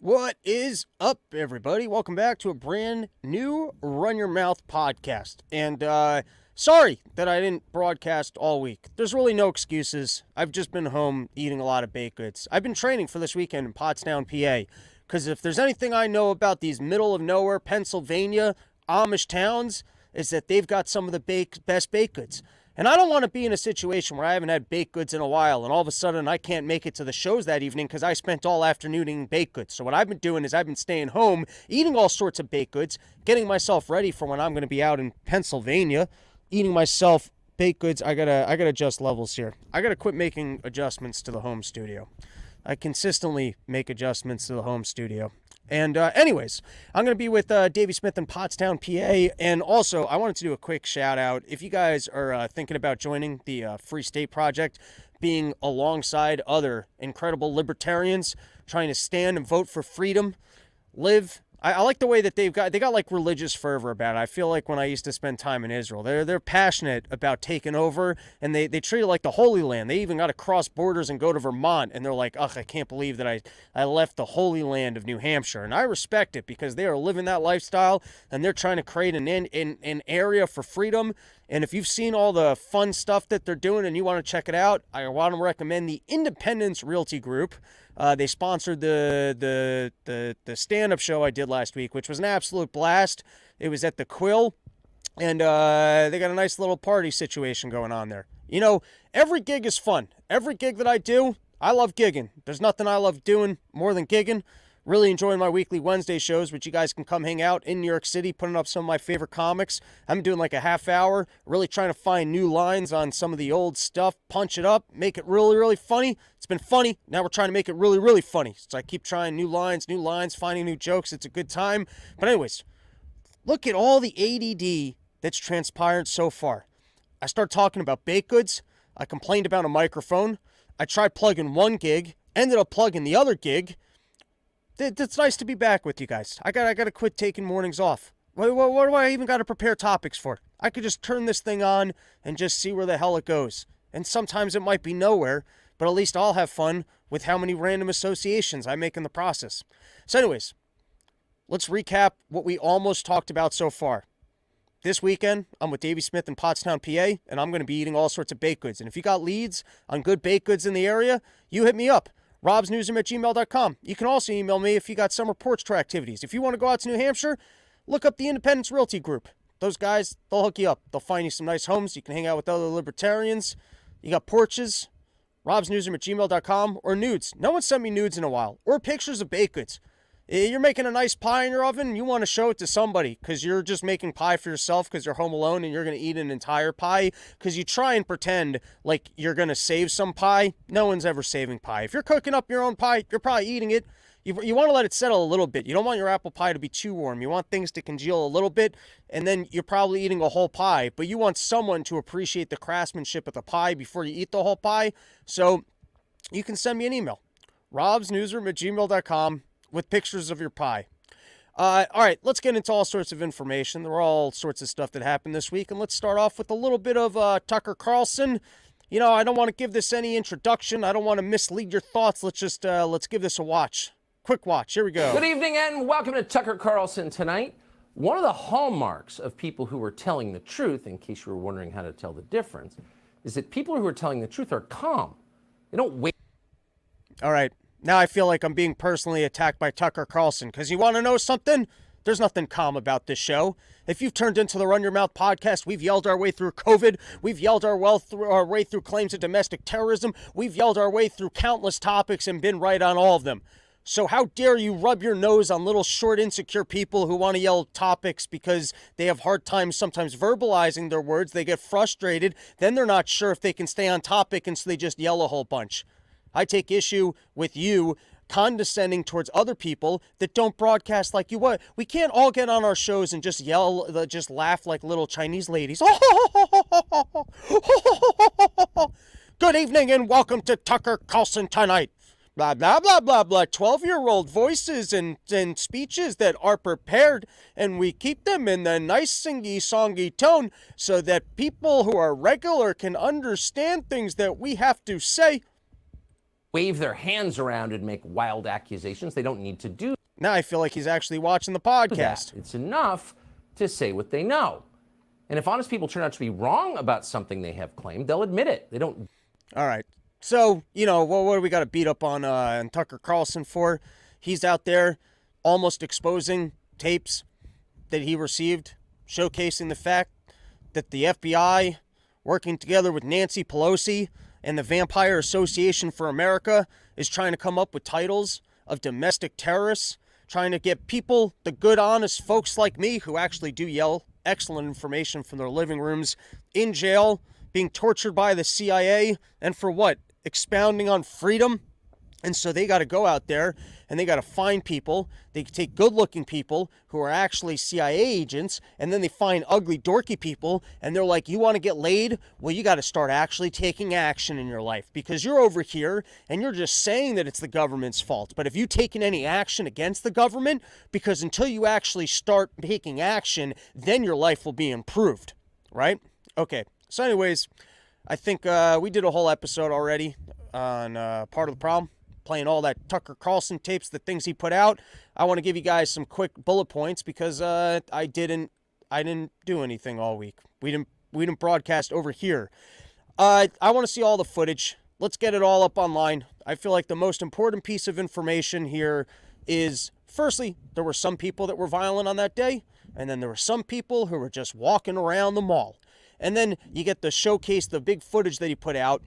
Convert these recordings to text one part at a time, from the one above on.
What is up, everybody? Welcome back to a brand new Run Your Mouth podcast. And sorry that I didn't broadcast all week. There's really no excuses. I've just been home eating a lot of baked goods. I've been training for this weekend in Pottstown, PA. Because if there's anything I know about these middle of nowhere Pennsylvania Amish towns, is that they've got some of the best baked goods. And I don't want to be in a situation where I haven't had baked goods in a while and all of a sudden I can't make it to the shows that evening because I spent all afternoon eating baked goods. So what I've been doing is I've been staying home, eating all sorts of baked goods, getting myself ready for when I'm going to be out in Pennsylvania, eating myself baked goods. I gotta adjust levels here. I gotta quit making adjustments to the home studio. I consistently make adjustments to the home studio. And anyways, I'm going to be with Davey Smith in Pottstown, PA. And also, I wanted to do a quick shout out. If you guys are thinking about joining the Free State Project, being alongside other incredible libertarians, trying to stand and vote for freedom, live. I like the way that they got like religious fervor about it. I feel like when I used to spend time in Israel, they're passionate about taking over, and they treat it like the Holy Land. They even got to cross borders and go to Vermont, and they're like, ugh, I can't believe that I left the Holy Land of New Hampshire. And I respect it because they are living that lifestyle, and they're trying to create an area for freedom. And if you've seen all the fun stuff that they're doing and you want to check it out, I want to recommend the Independence Realty Group. They sponsored the stand-up show I did last week, which was an absolute blast. It was at the Quill, and they got a nice little party situation going on there. You know, every gig is fun. Every gig that I do, I love gigging. There's nothing I love doing more than gigging. Really enjoying my weekly Wednesday shows, which you guys can come hang out in New York City, putting up some of my favorite comics. I'm doing like a half hour, really trying to find new lines on some of the old stuff, punch it up, make it really, really funny. It's been funny. Now we're trying to make it really, really funny. So I keep trying new lines, finding new jokes. It's a good time. But anyways, look at all the ADD that's transpired so far. I started talking about baked goods. I complained about a microphone. I tried plugging one gig, ended up plugging the other gig. It's nice to be back with you guys. I gotta quit taking mornings off. What do I even gotta prepare topics for? I could just turn this thing on and just see where the hell it goes. And sometimes it might be nowhere, but at least I'll have fun with how many random associations I make in the process. So anyways, let's recap what we almost talked about so far. This weekend, I'm with Davey Smith in Pottstown, PA, and I'm going to be eating all sorts of baked goods. And if you got leads on good baked goods in the area, you hit me up. robsnewsroom@gmail.com. You can also email me if you got summer porch tour activities. If you want to go out to New Hampshire, look up the Independence Realty Group. Those guys, they'll hook you up. They'll find you some nice homes. You can hang out with other libertarians. You got porches, robsnewsroom@gmail.com, or nudes. No one sent me nudes in a while. Or pictures of baked goods. You're making a nice pie in your oven, you want to show it to somebody because you're just making pie for yourself because you're home alone and you're going to eat an entire pie because you try and pretend like you're going to save some pie. No one's ever saving pie. If you're cooking up your own pie, you're probably eating it. You want to let it settle a little bit. You don't want your apple pie to be too warm. You want things to congeal a little bit, and then you're probably eating a whole pie, but you want someone to appreciate the craftsmanship of the pie before you eat the whole pie. So you can send me an email, robsnewsroom@gmail.com. with pictures of your pie. All right, let's get into all sorts of information. There are all sorts of stuff that happened this week, and let's start off with a little bit of Tucker Carlson. You know, I don't want to give this any introduction. I don't want to mislead your thoughts. Let's give this a watch. Quick watch. Here we go. Good evening and welcome to Tucker Carlson Tonight. One of the hallmarks of people who are telling the truth, in case you were wondering how to tell the difference, is that people who are telling the truth are calm. They don't wait. All right. Now I feel like I'm being personally attacked by Tucker Carlson, because you want to know something? There's nothing calm about this show. If you've turned into the Run Your Mouth podcast, we've yelled our way through COVID. We've yelled our way through claims of domestic terrorism. We've yelled our way through countless topics and been right on all of them. So how dare you rub your nose on little short, insecure people who want to yell topics because they have hard time sometimes verbalizing their words. They get frustrated. Then they're not sure if they can stay on topic, and so they just yell a whole bunch. I take issue with you condescending towards other people that don't broadcast like you would. We can't all get on our shows and just yell, just laugh like little Chinese ladies. Good evening and welcome to Tucker Carlson Tonight. Blah, blah, blah, blah, blah. 12-year-old voices and speeches that are prepared, and we keep them in the nice singy-songy tone so that people who are regular can understand things that we have to say. wave their hands around and make wild accusations. They don't need to do Now I feel like he's actually watching the podcast. that. It's enough to say what they know. And if honest people turn out to be wrong about something they have claimed, they'll admit it. They don't. All right. So, what do we got to beat up on Tucker Carlson for? He's out there almost exposing tapes that he received, showcasing the fact that the FBI, working together with Nancy Pelosi and the Vampire Association for America, is trying to come up with titles of domestic terrorists, trying to get people, the good, honest folks like me who actually do yell excellent information from their living rooms, in jail, being tortured by the CIA, and for what? Expounding on freedom. And so they got to go out there and they got to find people. They take good-looking people who are actually CIA agents, and then they find ugly, dorky people, and they're like, you want to get laid? Well, you got to start actually taking action in your life, because you're over here and you're just saying that it's the government's fault. But have you taken any action against the government? Because until you actually start taking action, then your life will be improved, right? Okay, so anyways, I think we did a whole episode already on Part of the Problem, playing all that Tucker Carlson tapes, the things he put out. I want to give you guys some quick bullet points because I didn't do anything all week. We didn't broadcast over here. I want to see all the footage. Let's get it all up online. I feel like the most important piece of information here is, firstly, there were some people that were violent on that day, and then there were some people who were just walking around the mall. And then you get the showcase, the big footage that he put out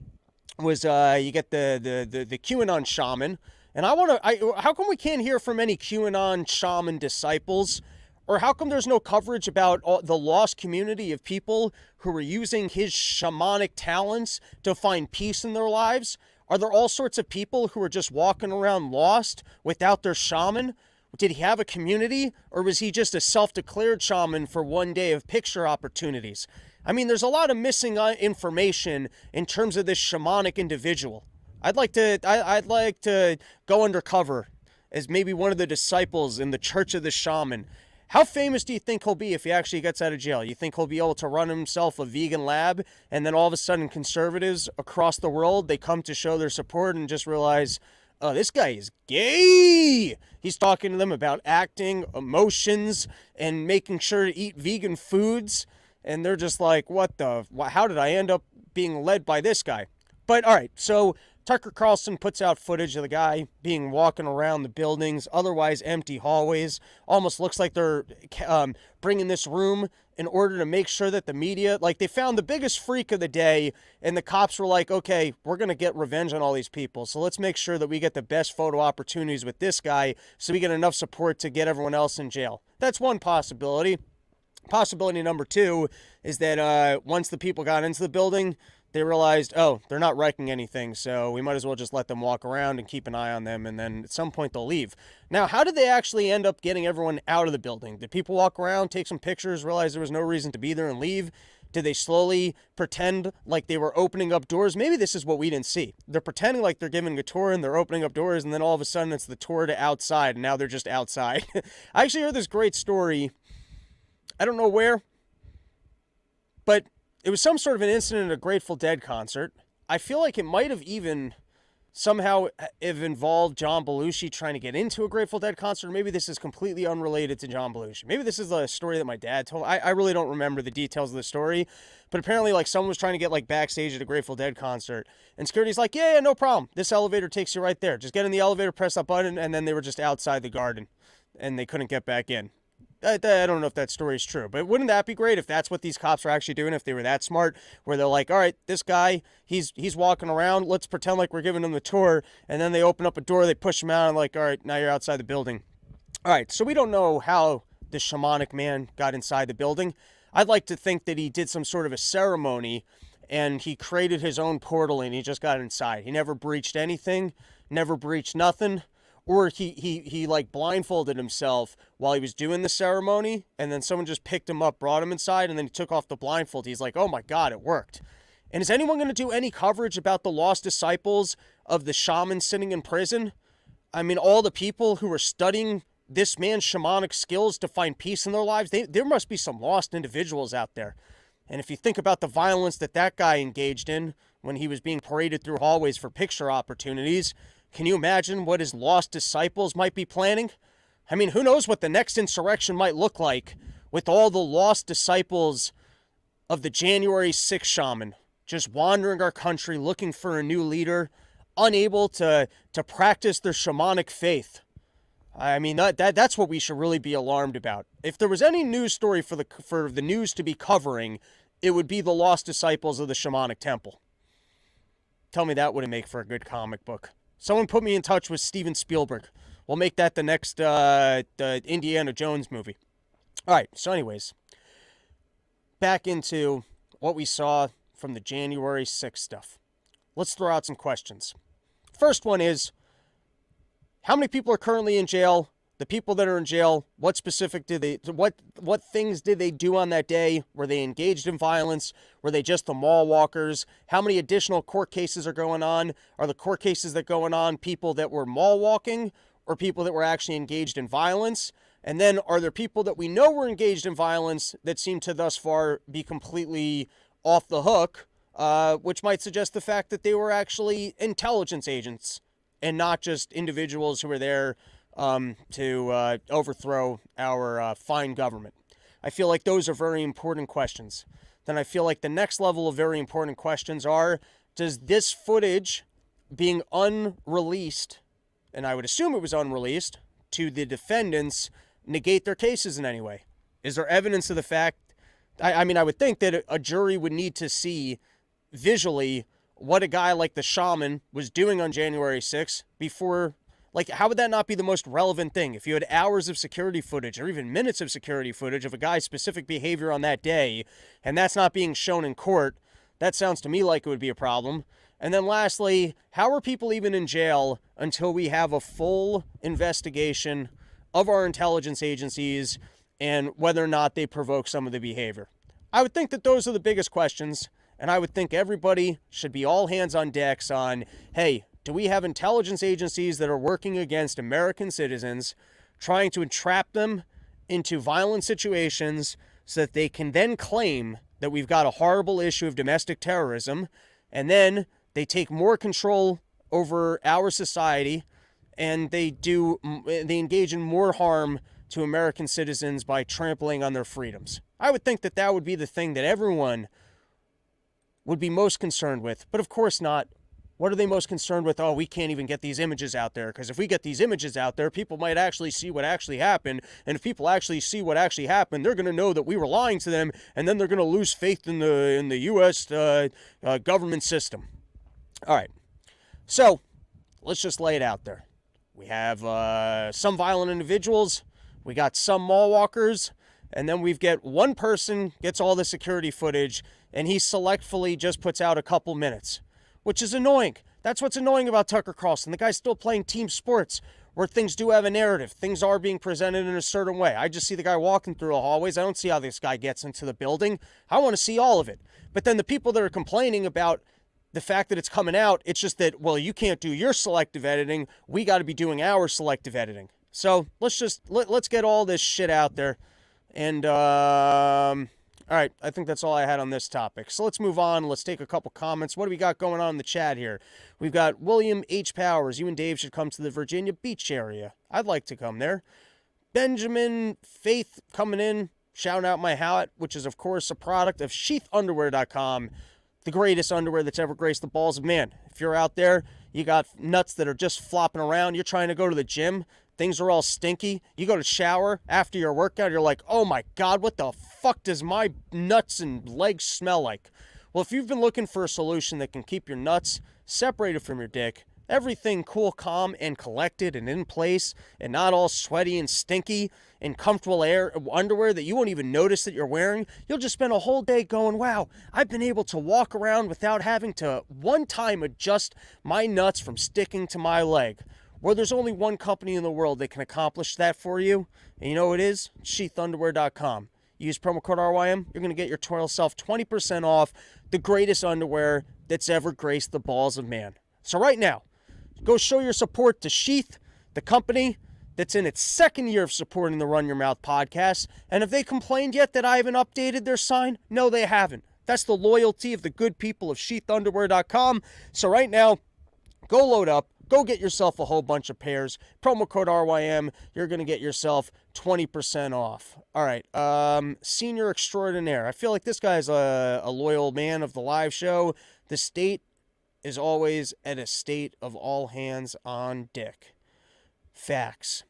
was you get the QAnon shaman. And how come we can't hear from any QAnon shaman disciples? Or how come there's no coverage about the lost community of people who are using his shamanic talents to find peace in their lives? Are there all sorts of people who are just walking around lost without their shaman? Did he have a community, or was he just a self-declared shaman for one day of picture opportunities? I mean, there's a lot of missing information in terms of this shamanic individual. I'd like to go undercover as maybe one of the disciples in the Church of the Shaman. How famous do you think he'll be if he actually gets out of jail? You think he'll be able to run himself a vegan lab, and then all of a sudden conservatives across the world, they come to show their support and just realize, oh, this guy is gay. He's talking to them about acting, emotions, and making sure to eat vegan foods. And they're just like, how did I end up being led by this guy? But all right, so Tucker Carlson puts out footage of the guy walking around the buildings, otherwise empty hallways. Almost looks like they're bringing this room in order to make sure that the media, like they found the biggest freak of the day, and the cops were like, okay, we're going to get revenge on all these people. So let's make sure that we get the best photo opportunities with this guy so we get enough support to get everyone else in jail. That's one possibility. Possibility number two is that once the people got into the building, they realized, oh, they're not wrecking anything, so we might as well just let them walk around and keep an eye on them, and then at some point they'll leave. Now, how did they actually end up getting everyone out of the building? Did people walk around, take some pictures, realize there was no reason to be there and leave? Did they slowly pretend like they were opening up doors? Maybe this is what we didn't see. They're pretending like they're giving a tour and they're opening up doors, and then all of a sudden it's the tour to outside, and now they're just outside. I actually heard this great story. I don't know where, but it was some sort of an incident at a Grateful Dead concert. I feel like it might have even somehow have involved John Belushi trying to get into a Grateful Dead concert. Maybe this is completely unrelated to John Belushi. Maybe this is a story that my dad told. I really don't remember the details of the story, but apparently like someone was trying to get like backstage at a Grateful Dead concert, and security's like, yeah, no problem. This elevator takes you right there. Just get in the elevator, press that button, and then they were just outside the garden, and they couldn't get back in. I don't know if that story is true, but wouldn't that be great if that's what these cops are actually doing, if they were that smart, where they're like, all right, this guy, he's walking around, let's pretend like we're giving him the tour, and then they open up a door, they push him out, and like, all right, now you're outside the building. All right, so we don't know how the shamanic man got inside the building. I'd like to think that he did some sort of a ceremony, and he created his own portal, and he just got inside. He never breached anything, never breached nothing. Or he like blindfolded himself while he was doing the ceremony, and then someone just picked him up, brought him inside, and then he took off the blindfold. He's like, oh my God, it worked. And is anyone going to do any coverage about the lost disciples of the shaman sitting in prison? I mean, all the people who are studying this man's shamanic skills to find peace in their lives, there must be some lost individuals out there. And if you think about the violence that guy engaged in when he was being paraded through hallways for picture opportunities. Can you imagine what his lost disciples might be planning? I mean, who knows what the next insurrection might look like with all the lost disciples of the January 6th shaman just wandering our country looking for a new leader, unable to practice their shamanic faith. I mean, that's what we should really be alarmed about. If there was any news story for the news to be covering, it would be the lost disciples of the shamanic temple. Tell me that wouldn't make for a good comic book. Someone put me in touch with Steven Spielberg. We'll make that the next the Indiana Jones movie. All right, so anyways, back into what we saw from the January 6th stuff. Let's throw out some questions. First one is, how many people are currently in jail? The people that are in jail, what things did they do on that day? Were they engaged in violence? Were they just the mall walkers? How many additional court cases are going on? Are the court cases that going on people that were mall walking or people that were actually engaged in violence? And then are there people that we know were engaged in violence that seem to thus far be completely off the hook, which might suggest the fact that they were actually intelligence agents and not just individuals who were there to overthrow our fine government? I feel like those are very important questions. Then I feel like the next level of very important questions are, does this footage being unreleased, and I would assume it was unreleased, to the defendants negate their cases in any way? Is there evidence of the fact, I mean, I would think that a jury would need to see visually what a guy like the shaman was doing on January 6th before, like, how would that not be the most relevant thing? If you had hours of security footage or even minutes of security footage of a guy's specific behavior on that day, and that's not being shown in court, that sounds to me like it would be a problem. And then lastly, how are people even in jail until we have a full investigation of our intelligence agencies and whether or not they provoke some of the behavior? I would think that those are the biggest questions, and I would think everybody should be all hands on decks on, hey, do we have intelligence agencies that are working against American citizens, trying to entrap them into violent situations so that they can then claim that we've got a horrible issue of domestic terrorism, and then they take more control over our society, and they engage in more harm to American citizens by trampling on their freedoms? I would think that that would be the thing that everyone would be most concerned with, but of course not. What are they most concerned with? Oh, we can't even get these images out there, because if we get these images out there, people might actually see what actually happened, and if people actually see what actually happened, they're going to know that we were lying to them, and then they're going to lose faith in the U.S. Government system. All right, so let's just lay it out there. We have some violent individuals, we got some mall walkers, and then we've got one person gets all the security footage, and he selectively just puts out a couple minutes, which is annoying. That's what's annoying about Tucker Carlson. The guy's still playing team sports where things do have a narrative. Things are being presented in a certain way. I just see the guy walking through the hallways. I don't see how this guy gets into the building. I want to see all of it. But then the people that are complaining about the fact that it's coming out, it's just that, well, you can't do your selective editing. We got to be doing our selective editing. So let's get all this shit out there. And, all right, I think that's all I had on this topic. So let's move on. Let's take a couple comments. What do we got going on in the chat here? We've got William H. Powers. You and Dave should come to the Virginia Beach area. I'd like to come there. Benjamin Faith coming in, shouting out my hat, which is, of course, a product of sheathunderwear.com, the greatest underwear that's ever graced the balls of man. If you're out there, you got nuts that are just flopping around, you're trying to go to the gym, things are all stinky, you go to shower after your workout, you're like, oh my God, what the fuck does my nuts and legs smell like? Well, if you've been looking for a solution that can keep your nuts separated from your dick, everything cool, calm, and collected and in place, and not all sweaty and stinky, and comfortable underwear that you won't even notice that you're wearing, you'll just spend a whole day going, wow, I've been able to walk around without having to one time adjust my nuts from sticking to my leg. Well, there's only one company in the world that can accomplish that for you, and you know who it is? sheathunderwear.com. Use promo code RYM, you're going to get yourself 20% off the greatest underwear that's ever graced the balls of man. So right now, go show your support to Sheath, the company that's in its second year of supporting the Run Your Mouth podcast. And have they complained yet that I haven't updated their sign? No, they haven't. That's the loyalty of the good people of sheathunderwear.com. So right now, go load up. Go get yourself a whole bunch of pairs. Promo code RYM. You're going to get yourself 20% off. All right. Senior extraordinaire. I feel like this guy's a loyal man of the live show. The state is always at a state of all hands on deck. Facts.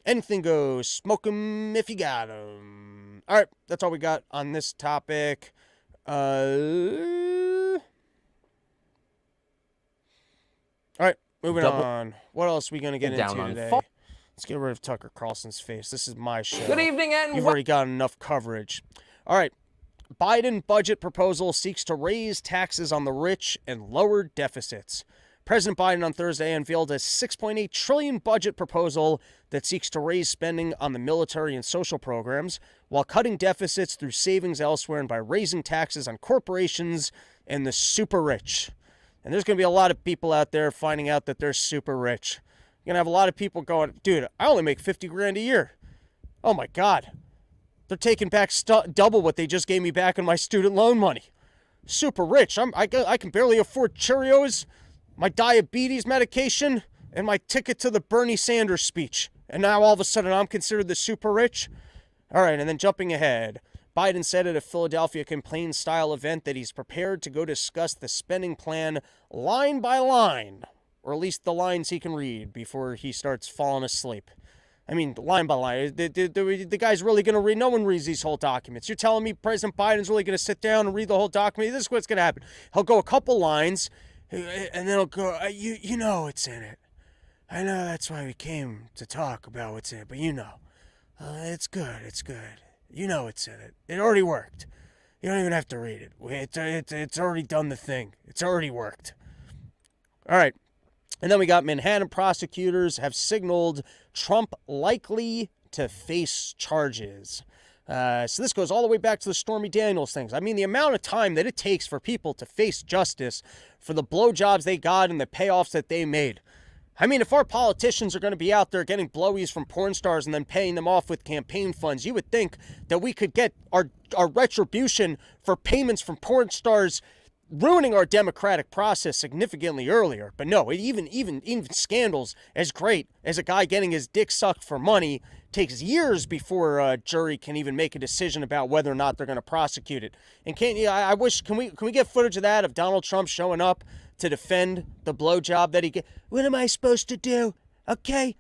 Anything goes. Smoke 'em if you got 'em. All right. That's all we got on this topic. All right. Moving on. What else are we going to get into today? Let's get rid of Tucker Carlson's face. This is my show. Good evening, and you've already got enough coverage. All right. Biden budget proposal seeks to raise taxes on the rich and lower deficits. President Biden on Thursday unveiled a $6.8 trillion budget proposal that seeks to raise spending on the military and social programs while cutting deficits through savings elsewhere and by raising taxes on corporations and the super rich. And there's going to be a lot of people out there finding out that they're super rich. You're going to have a lot of people going, dude, I only make $50,000 a year. Oh my God. They're taking back double what they just gave me back in my student loan money. Super rich. I can barely afford Cheerios, my diabetes medication, and my ticket to the Bernie Sanders speech. And now all of a sudden I'm considered the super rich? All right, and then jumping ahead. Biden said at a Philadelphia campaign-style event that he's prepared to go discuss the spending plan line by line, or at least the lines he can read before he starts falling asleep. I mean, line by line. The guy's really going to read. No one reads these whole documents. You're telling me President Biden's really going to sit down and read the whole document? This is what's going to happen. He'll go a couple lines, and then he'll go, you know what's in it. I know that's why we came to talk about what's in it, but you know. It's good. It's good. You know it's in it. It already worked. You don't even have to read it. It's already done the thing. It's already worked. All right. And then we got Manhattan prosecutors have signaled Trump likely to face charges. So this goes all the way back to the Stormy Daniels things. I mean, the amount of time that it takes for people to face justice for the blowjobs they got and the payoffs that they made. I mean, if our politicians are going to be out there getting blowies from porn stars and then paying them off with campaign funds, you would think that we could get our retribution for payments from porn stars ruining our democratic process significantly earlier. But no, even scandals as great as a guy getting his dick sucked for money takes years before a jury can even make a decision about whether or not they're going to prosecute it. And can we get footage of that, of Donald Trump showing up to defend the blowjob that he get? What am I supposed to do? Okay,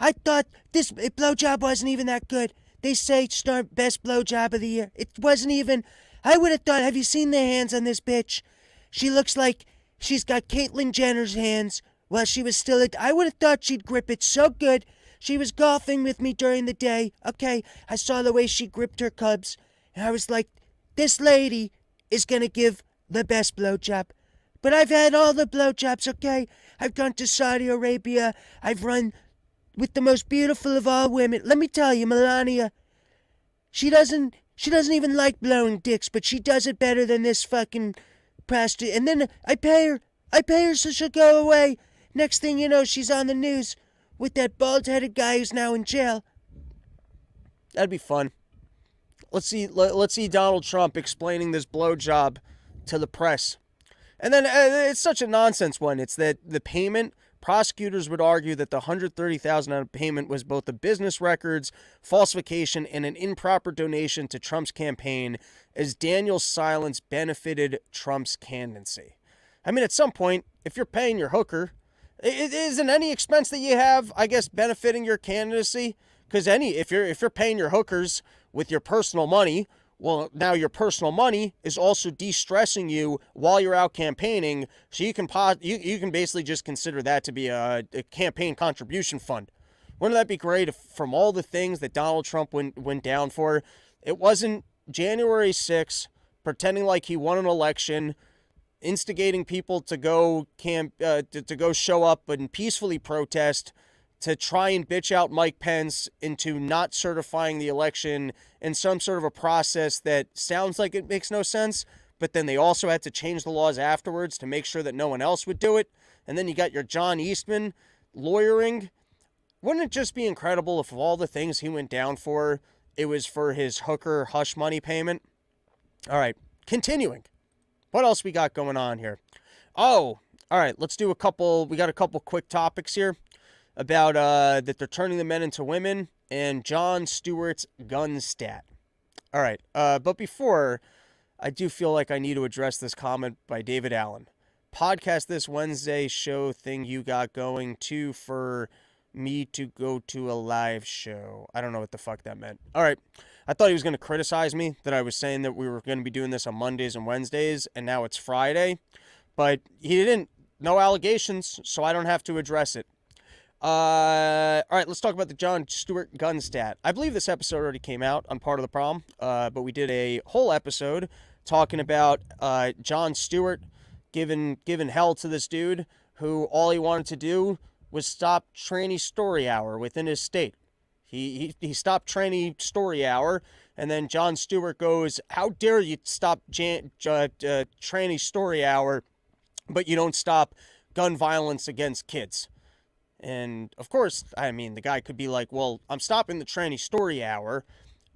I thought this blowjob wasn't even that good. They say best blowjob of the year. It wasn't even. I would have thought. Have you seen the hands on this bitch? She looks like she's got Caitlyn Jenner's hands while she was still. I would have thought she'd grip it so good. She was golfing with me during the day. Okay, I saw the way she gripped her cubs, and I was like, this lady is gonna give the best blowjob. But I've had all the blowjobs, okay? I've gone to Saudi Arabia. I've run with the most beautiful of all women. Let me tell you, Melania, she doesn't even like blowing dicks, but she does it better than this fucking prostitute. And then I pay her so she'll go away. Next thing you know, she's on the news with that bald-headed guy who's now in jail. That'd be fun. Let's see Donald Trump explaining this blowjob to the press. And then it's such a nonsense one. It's that the payment, prosecutors would argue that the $130,000 payment was both a business records falsification and an improper donation to Trump's campaign, as Daniel's silence benefited Trump's candidacy. I mean, at some point, if you're paying your hooker, it isn't any expense that you have, I guess, benefiting your candidacy. Because if you're paying your hookers with your personal money, well, now your personal money is also de-stressing you while you're out campaigning, so you can basically just consider that to be a campaign contribution fund. Wouldn't that be great if from all the things that Donald Trump went down for, it wasn't January 6th, pretending like he won an election, instigating people to go to go show up and peacefully protest, to try and bitch out Mike Pence into not certifying the election in some sort of a process that sounds like it makes no sense, but then they also had to change the laws afterwards to make sure that no one else would do it. And then you got your John Eastman lawyering. Wouldn't it just be incredible if of all the things he went down for, it was for his hooker hush money payment? All right, continuing. What else we got going on here? Oh, all right. Let's do we got a couple quick topics here about that they're turning the men into women and Jon Stewart's gun stat. All right. But before, I do feel like I need to address this comment by David Allen. Podcast this Wednesday show thing you got going to for me to go to a live show. I don't know what the fuck that meant. All right. I thought he was going to criticize me that I was saying that we were going to be doing this on Mondays and Wednesdays, and now it's Friday. But he didn't. No allegations, so I don't have to address it. All right, let's talk about the Jon Stewart gun stat. I believe this episode already came out on Part of the Problem, but we did a whole episode talking about Jon Stewart giving hell to this dude who all he wanted to do was stop tranny story hour within his state. He stopped tranny story hour, and then Jon Stewart goes, "How dare you stop tranny story hour, but you don't stop gun violence against kids?" And of course, I mean, the guy could be like, "Well, I'm stopping the tranny story hour,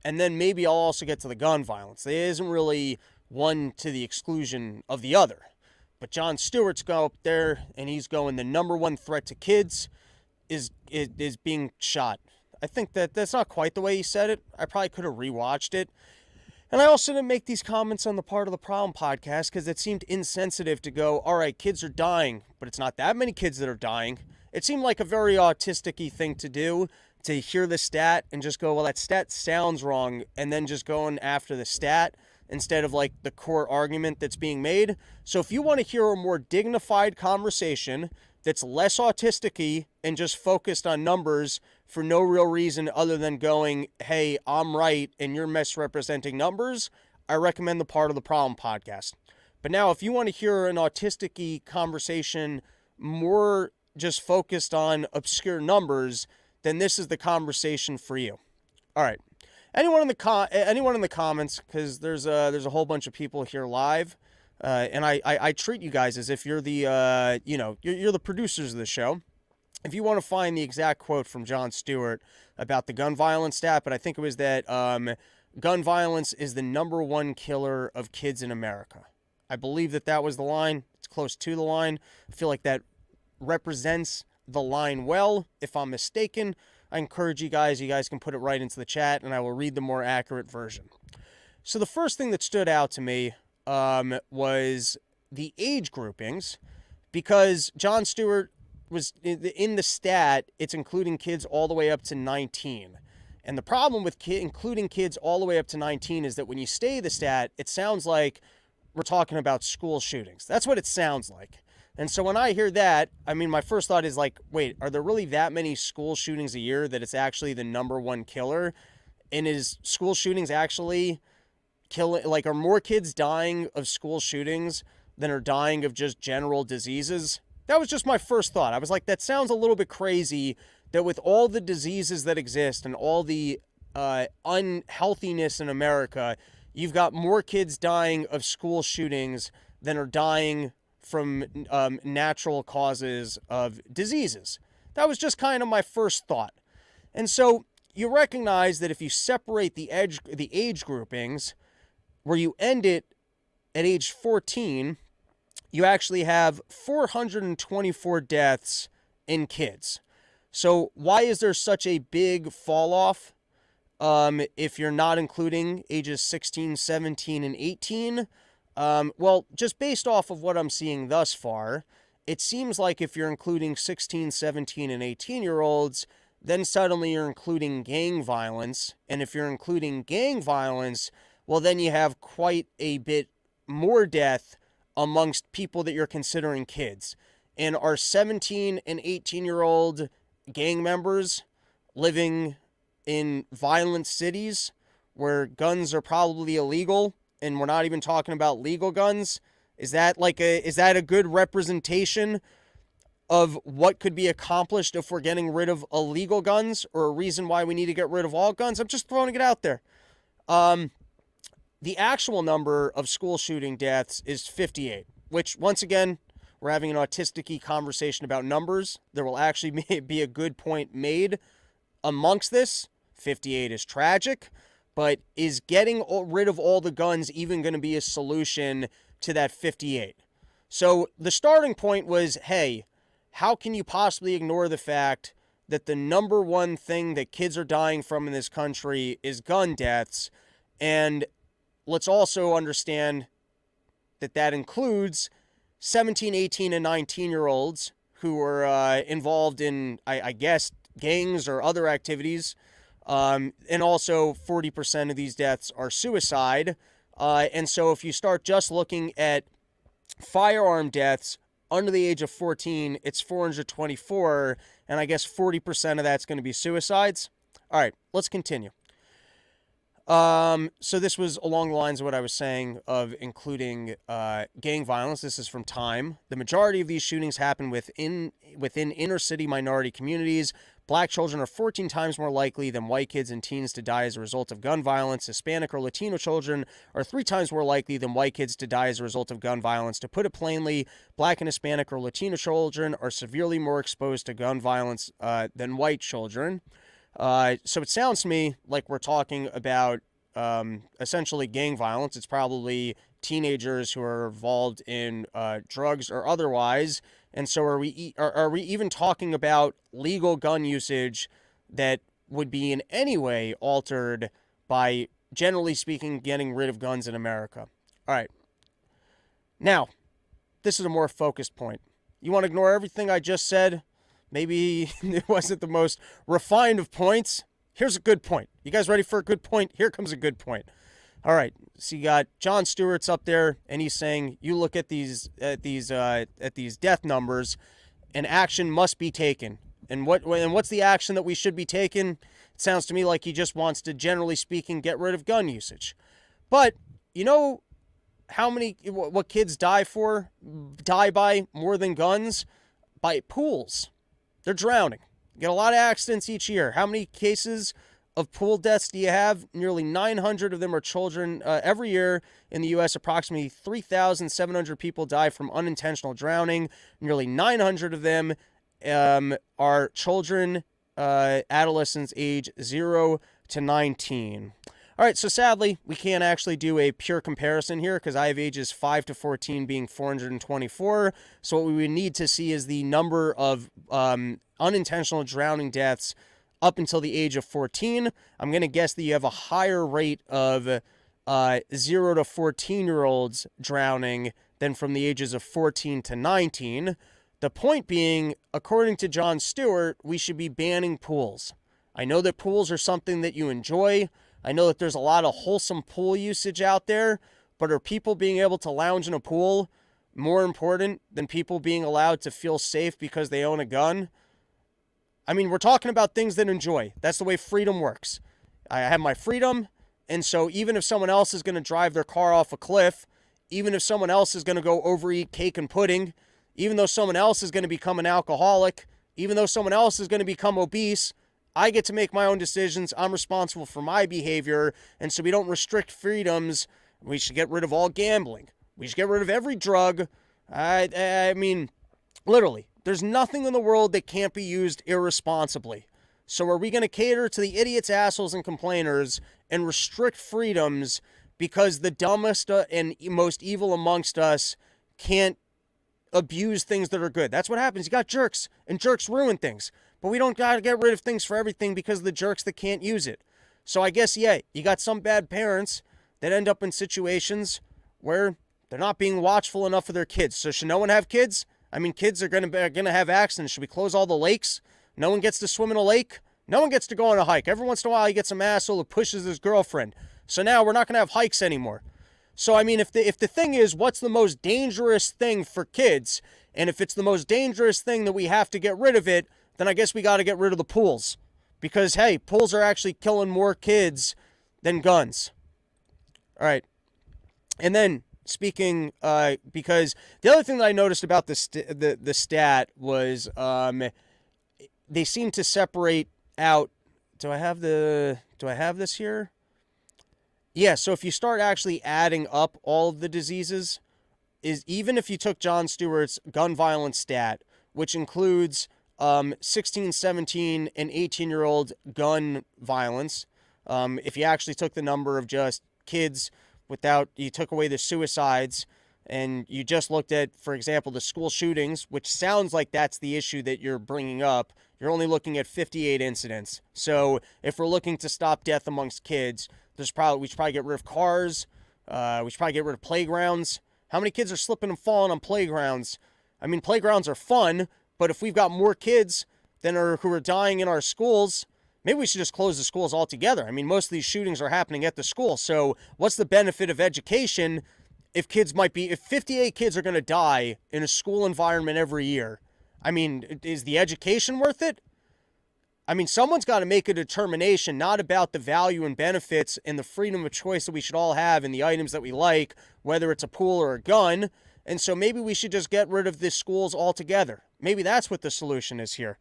and then maybe I'll also get to the gun violence." There isn't really one to the exclusion of the other. But Jon Stewart's go up there, and he's going, the number one threat to kids is being shot. I think that's not quite the way he said it. I probably could have rewatched it. And I also didn't make these comments on the Part of the Problem podcast because it seemed insensitive to go, all right, kids are dying, but it's not that many kids that are dying. It seemed like a very autistic-y thing to do, to hear the stat and just go, well, that stat sounds wrong, and then just going after the stat instead of like the core argument that's being made. So if you want to hear a more dignified conversation that's less autistic-y and just focused on numbers for no real reason other than going, hey, I'm right and you're misrepresenting numbers, I recommend the Part of the Problem podcast. But now if you want to hear an autistic-y conversation more just focused on obscure numbers, then this is the conversation for you. All right. Anyone in the comments, because there's a whole bunch of people here live, and I treat you guys as if you're the you're the producers of the show. If you want to find the exact quote from Jon Stewart about the gun violence stat, but I think it was that gun violence is the number one killer of kids in America. I believe that was the line. It's close to the line. I feel like that represents the line well. If I'm mistaken, I encourage you guys can put it right into the chat and I will read the more accurate version. So the first thing that stood out to me was the age groupings, because Jon Stewart was in the stat, it's including kids all the way up to 19. And the problem with including kids all the way up to 19 is that when you say the stat, it sounds like we're talking about school shootings. That's what it sounds like. And so when I hear that, I mean, my first thought is like, wait, are there really that many school shootings a year that it's actually the number one killer? And is school shootings actually killing, like, are more kids dying of school shootings than are dying of just general diseases? That was just my first thought. I was like, that sounds a little bit crazy that with all the diseases that exist and all the unhealthiness in America, you've got more kids dying of school shootings than are dying from natural causes of diseases. That was just kind of my first thought. And so you recognize that if you separate the age groupings, where you end it at age 14, you actually have 424 deaths in kids. So why is there such a big fall off if you're not including ages 16, 17, and 18? Well, just based off of what I'm seeing thus far, it seems like if you're including 16, 17, and 18-year-olds, then suddenly you're including gang violence. And if you're including gang violence, well, then you have quite a bit more death amongst people that you're considering kids. And are 17 and 18-year-old gang members living in violent cities where guns are probably illegal, and we're not even talking about legal guns? Is that a good representation of what could be accomplished if we're getting rid of illegal guns, or a reason why we need to get rid of all guns? I'm just throwing it out there. The actual number of school shooting deaths is 58, which, once again, we're having an autistic-y conversation about numbers. There will actually be a good point made amongst this. 58 is tragic, but is getting rid of all the guns even going to be a solution to that 58? So the starting point was, hey, how can you possibly ignore the fact that the number one thing that kids are dying from in this country is gun deaths? And let's also understand that that includes 17, 18, and 19-year-olds who are involved in, I guess, gangs or other activities. And also 40% of these deaths are suicide. And so if you start just looking at firearm deaths under the age of 14, it's 424, and I guess 40% of that's going to be suicides. All right, let's continue. So this was along the lines of what I was saying of including gang violence. This is from Time. The majority of these shootings happen within inner city minority communities. Black children are 14 times more likely than white kids and teens to die as a result of gun violence. Hispanic or Latino children are 3 times more likely than white kids to die as a result of gun violence. To put it plainly, Black and Hispanic or Latino children are severely more exposed to gun violence than white children. So it sounds to me like we're talking about essentially gang violence. It's probably teenagers who are involved in drugs or otherwise. And so are we even talking about legal gun usage that would be in any way altered by, generally speaking, getting rid of guns in America? All right. Now, this is a more focused point. You want to ignore everything I just said? Maybe it wasn't the most refined of points. Here's a good point. You guys ready for a good point? Here comes a good point. All right. So you got Jon Stewart's up there, and he's saying, you look at these death numbers, and action must be taken. And what's the action that we should be taking? It sounds to me like he just wants to, generally speaking, get rid of gun usage. But you know what kids die by more than guns? By pools. They're drowning. You get a lot of accidents each year. How many cases of pool deaths do you have? Nearly 900 of them are children. Every year in the U.S., approximately 3,700 people die from unintentional drowning. Nearly 900 of them are children, adolescents age 0 to 19. All right, so sadly, we can't actually do a pure comparison here because I have ages 5 to 14 being 424. So what we would need to see is the number of unintentional drowning deaths up until the age of 14. I'm going to guess that you have a higher rate of 0 to 14-year-olds drowning than from the ages of 14 to 19. The point being, according to Jon Stewart, we should be banning pools. I know that pools are something that you enjoy. I know that there's a lot of wholesome pool usage out there, but are people being able to lounge in a pool more important than people being allowed to feel safe because they own a gun? I mean, we're talking about things that enjoy. That's the way freedom works. I have my freedom, and so even if someone else is going to drive their car off a cliff, even if someone else is going to go overeat cake and pudding, even though someone else is going to become an alcoholic, even though someone else is going to become obese, I get to make my own decisions. I'm responsible for my behavior, and so we don't restrict freedoms. We should get rid of all gambling. We should get rid of every drug. I mean, literally, there's nothing in the world that can't be used irresponsibly. So are we going to cater to the idiots, assholes, and complainers and restrict freedoms because the dumbest and most evil amongst us can't abuse things that are good? That's what happens. You got jerks, and jerks ruin things. But we don't got to get rid of things for everything because of the jerks that can't use it. So I guess, yeah, you got some bad parents that end up in situations where they're not being watchful enough of their kids. So should no one have kids? I mean, kids are going to have accidents. Should we close all the lakes? No one gets to swim in a lake? No one gets to go on a hike. Every once in a while, you get some asshole who pushes his girlfriend. So now we're not going to have hikes anymore. So, I mean, if the thing is, what's the most dangerous thing for kids? And if it's the most dangerous thing that we have to get rid of it, then I guess we got to get rid of the pools. Because, hey, pools are actually killing more kids than guns. All right. And then, speaking, because the other thing that I noticed about the stat was they seem to separate out. Do I have this here? Yeah, so if you start actually adding up all of the diseases, is even if you took Jon Stewart's gun violence stat, which includes 16, 17, and 18-year-old gun violence, If you actually took the number of just kids you took away the suicides, and you just looked at, for example, the school shootings, which sounds like that's the issue that you're bringing up, you're only looking at 58 incidents. So if we're looking to stop death amongst kids, we should probably get rid of cars. We should probably get rid of playgrounds. How many kids are slipping and falling on playgrounds? I mean, playgrounds are fun, but if we've got more kids who are dying in our schools, maybe we should just close the schools altogether. I mean, most of these shootings are happening at the school. So what's the benefit of education if 58 kids are going to die in a school environment every year? I mean, is the education worth it? I mean, someone's got to make a determination, not about the value and benefits and the freedom of choice that we should all have in the items that we like, whether it's a pool or a gun. And so maybe we should just get rid of the schools altogether. Maybe that's what the solution is here.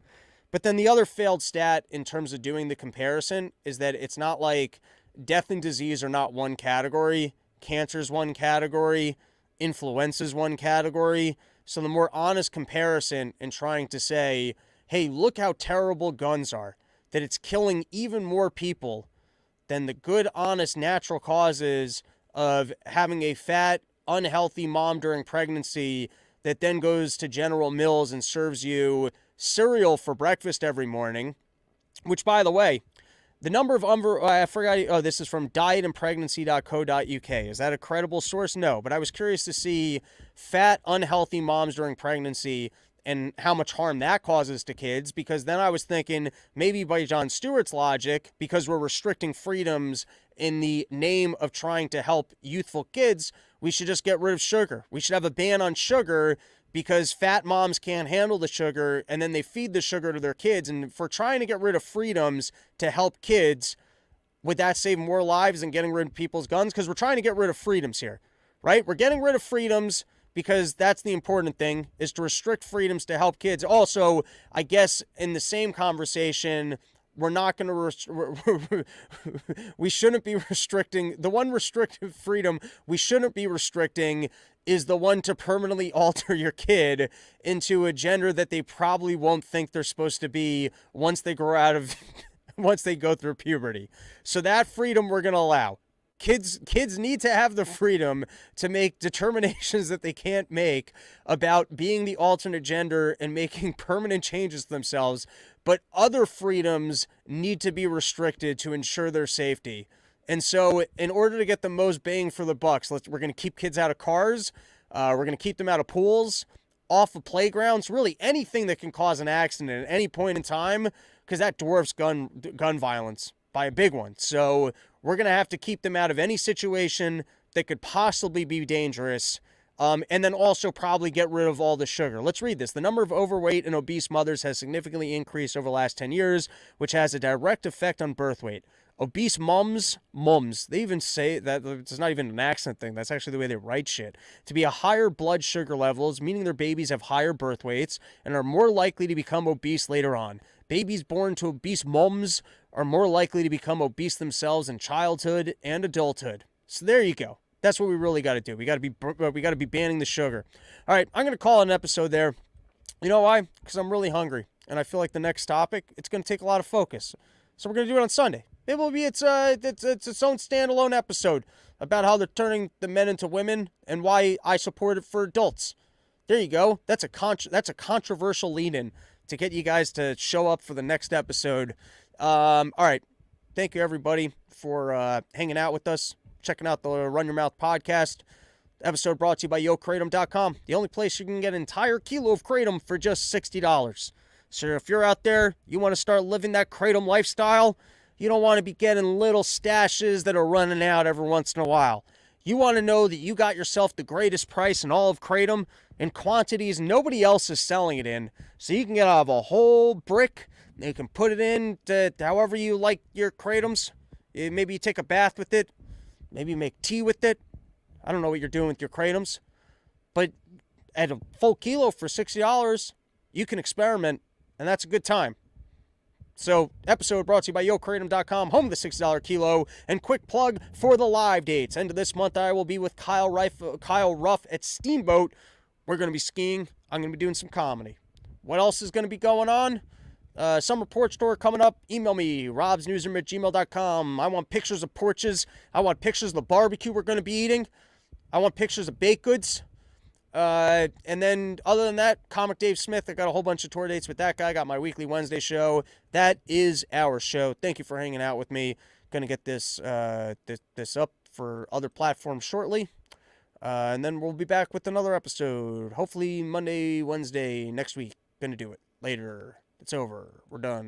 But then the other failed stat in terms of doing the comparison is that it's not like death and disease are not one category. Cancer is one category. Influenza is one category. So the more honest comparison in trying to say, hey, look how terrible guns are, that it's killing even more people than the good, honest, natural causes of having a fat, unhealthy mom during pregnancy that then goes to General Mills and serves you cereal for breakfast every morning, which, by the way, the number of this is from dietandpregnancy.co.uk. Is that a credible source? No, but I was curious to see fat, unhealthy moms during pregnancy and how much harm that causes to kids, because then I was thinking maybe by Jon Stewart's logic, because we're restricting freedoms in the name of trying to help youthful kids, we should just get rid of sugar. We should have a ban on sugar because fat moms can't handle the sugar, and then they feed the sugar to their kids. And if we're trying to get rid of freedoms to help kids, would that save more lives than getting rid of people's guns? Because we're trying to get rid of freedoms here, right? We're getting rid of freedoms because that's the important thing, is to restrict freedoms to help kids. Also, I guess in the same conversation, we're not going to we shouldn't be restricting the one restrictive freedom we shouldn't be restricting is the one to permanently alter your kid into a gender that they probably won't think they're supposed to be once they grow out of once they go through puberty. So that freedom we're going to allow. Kids need to have the freedom to make determinations that they can't make about being the alternate gender and making permanent changes to themselves, but other freedoms need to be restricted to ensure their safety. And so in order to get the most bang for the bucks, we're going to keep kids out of cars, we're going to keep them out of pools, off of playgrounds, really anything that can cause an accident at any point in time, because that dwarfs gun violence by a big one. So we're going to have to keep them out of any situation that could possibly be dangerous. And then also probably get rid of all the sugar. Let's read this. The number of overweight and obese mothers has significantly increased over the last 10 years, which has a direct effect on birth weight. Obese mums, they even say that it's not even an accent thing. That's actually the way they write shit. To be a higher blood sugar levels, meaning their babies have higher birth weights and are more likely to become obese later on. Babies born to obese mums are more likely to become obese themselves in childhood and adulthood. So there you go. That's what we really got to do. We got to be banning the sugar. All right, I'm going to call it an episode there. You know why? Because I'm really hungry, and I feel like the next topic, it's going to take a lot of focus. So we're going to do it on Sunday. It will be its own standalone episode about how they're turning the men into women and why I support it for adults. There you go. That's a controversial lead-in to get you guys to show up for the next episode. All right. Thank you, everybody, for hanging out with us, checking out the Run Your Mouth podcast. Episode brought to you by YoKratom.com, the only place you can get an entire kilo of Kratom for just $60. So if you're out there, you want to start living that Kratom lifestyle, you don't want to be getting little stashes that are running out every once in a while. You want to know that you got yourself the greatest price in all of Kratom in quantities nobody else is selling it in. So you can get out of a whole brick. You can put it in to however you like your Kratoms. Maybe you take a bath with it. Maybe you make tea with it. I don't know what you're doing with your Kratoms. But at a full kilo for $60, you can experiment, and that's a good time. So, episode brought to you by YoKratom.com, home of the $60 kilo, and quick plug for the live dates. End of this month, I will be with Kyle Ruff at Steamboat. We're going to be skiing. I'm going to be doing some comedy. What else is going to be going on? Summer porch tour coming up. Email me, robsnewsroom@gmail.com. I want pictures of porches. I want pictures of the barbecue we're going to be eating. I want pictures of baked goods. And then other than that, Comic Dave Smith. I got a whole bunch of tour dates with that guy. I got my weekly Wednesday show. That is our show. Thank you for hanging out with me. Going to get this up for other platforms shortly. And then we'll be back with another episode. Hopefully Monday, Wednesday next week. Going to do it. Later. It's over. We're done.